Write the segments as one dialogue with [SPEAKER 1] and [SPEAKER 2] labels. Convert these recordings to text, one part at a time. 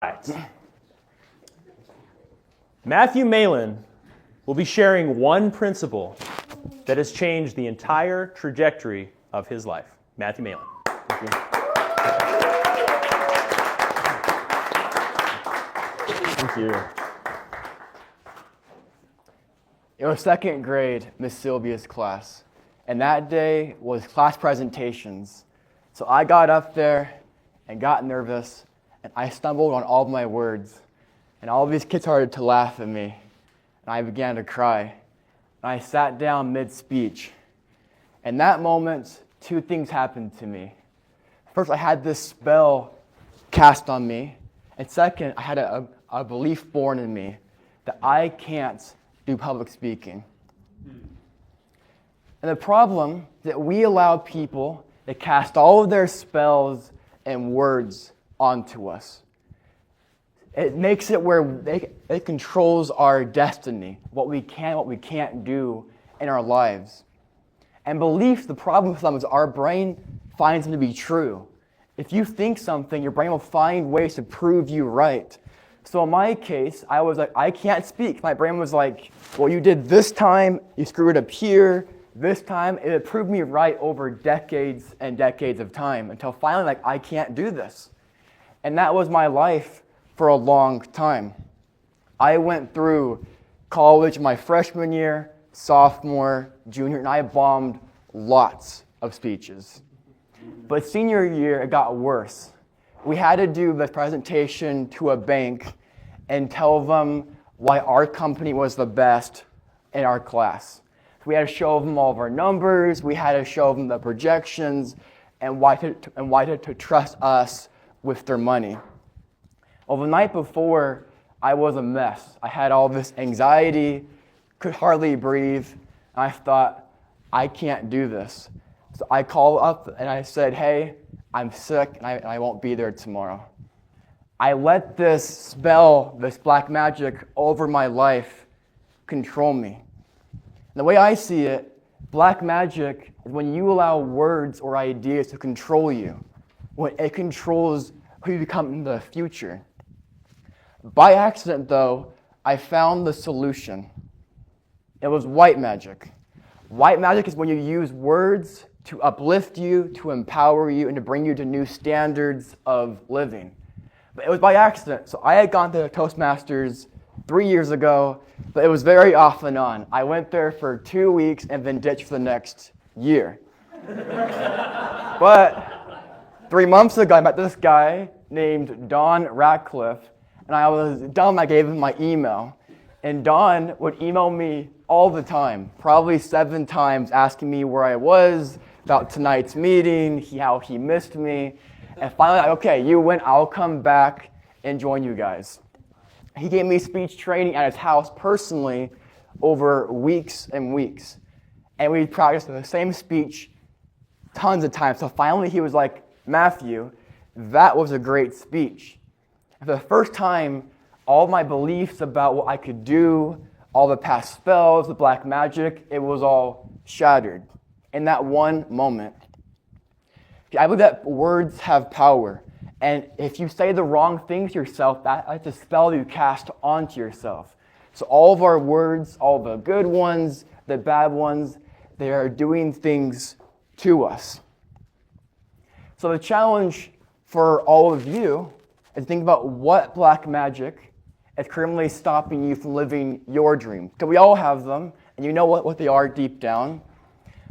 [SPEAKER 1] Right. Matthew Malin will be sharing one principle that has changed the entire trajectory of his life. Matthew Malin.
[SPEAKER 2] Thank you. Thank you. It was second grade, Miss Sylvia's class, and that day was class presentations. So I got up there and got nervous, and I stumbled on all of my words, and all of these kids started to laugh at me, and I began to cry. And I sat down mid-speech. In that moment, two things happened to me. First, I had this spell cast on me, and second, I had a belief born in me that I can't do public speaking. And the problem is that we allow people to cast all of their spells and words onto us. It makes it where it controls our destiny, what we can, what we can't do in our lives. And beliefs, the problem with them is our brain finds them to be true. If you think something, your brain will find ways to prove you right. So in my case, I was like, I can't speak. My brain was like, well, you did this time, you screwed up here, this time. It proved me right over decades and decades of time until finally, like, I can't do this. And that was my life for a long time. I went through college my freshman year, sophomore, junior, and I bombed lots of speeches. But senior year, it got worse. We had to do this presentation to a bank and tell them why our company was the best in our class. We had to show them all of our numbers, we had to show them the projections, and why to trust us with their money. Well, the night before, I was a mess. I had all this anxiety, could hardly breathe, and I thought, I can't do this. So I called up and I said, hey, I'm sick and I won't be there tomorrow. I let this spell, this black magic over my life control me. And the way I see it, black magic is when you allow words or ideas to control you, when it controls who you become in the future. By accident, though, I found the solution. It was white magic. White magic is when you use words to uplift you, to empower you, and to bring you to new standards of living. But it was by accident. So I had gone to Toastmasters 3 years ago, but it was very off and on. I went there for 2 weeks and then ditched for the next year. But 3 months ago, I met this guy named Don Ratcliffe, and I was dumb. I gave him my email. And Don would email me all the time, probably 7 times, asking me where I was, about tonight's meeting, how he missed me. And finally, okay, you win, I'll come back and join you guys. He gave me speech training at his house personally over weeks and weeks. And we practiced the same speech tons of times. So finally he was like, Matthew, that was a great speech. And for the first time, all my beliefs about what I could do, all the past spells, the black magic, it was all shattered in that one moment. I believe that words have power. And if you say the wrong things to yourself, that's a spell you cast onto yourself. So all of our words, all the good ones, the bad ones, they are doing things to us. So the challenge for all of you is to think about what black magic is currently stopping you from living your dream. Because we all have them, and you know what they are deep down.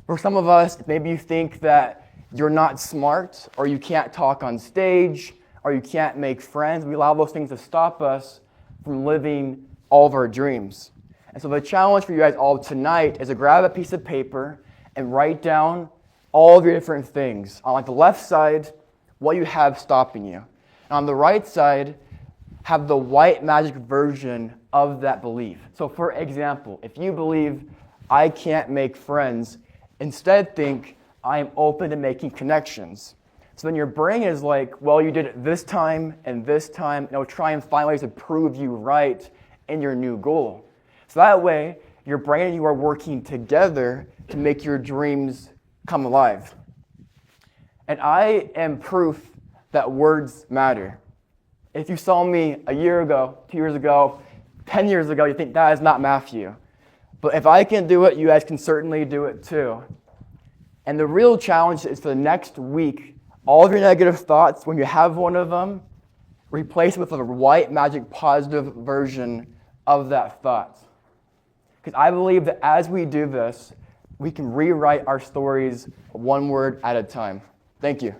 [SPEAKER 2] For some of us, maybe you think that you're not smart, or you can't talk on stage, or you can't make friends. We allow those things to stop us from living all of our dreams. And so the challenge for you guys all tonight is to grab a piece of paper and write down all of your different things. On the left side, what you have stopping you. And on the right side, have the white magic version of that belief. So for example, if you believe, I can't make friends, instead think, I am open to making connections. So then your brain is like, well, you did it this time, and it'll try and find ways to prove you right in your new goal. So that way, your brain and you are working together to make your dreams come alive. And I am proof that words matter. If you saw me a year ago, 2 years ago, 10 years ago, you think that is not Matthew. But if I can do it, you guys can certainly do it too. And the real challenge is for the next week, all of your negative thoughts, when you have one of them, replace it with a white magic positive version of that thought. Because I believe that as we do this, we can rewrite our stories one word at a time. Thank you.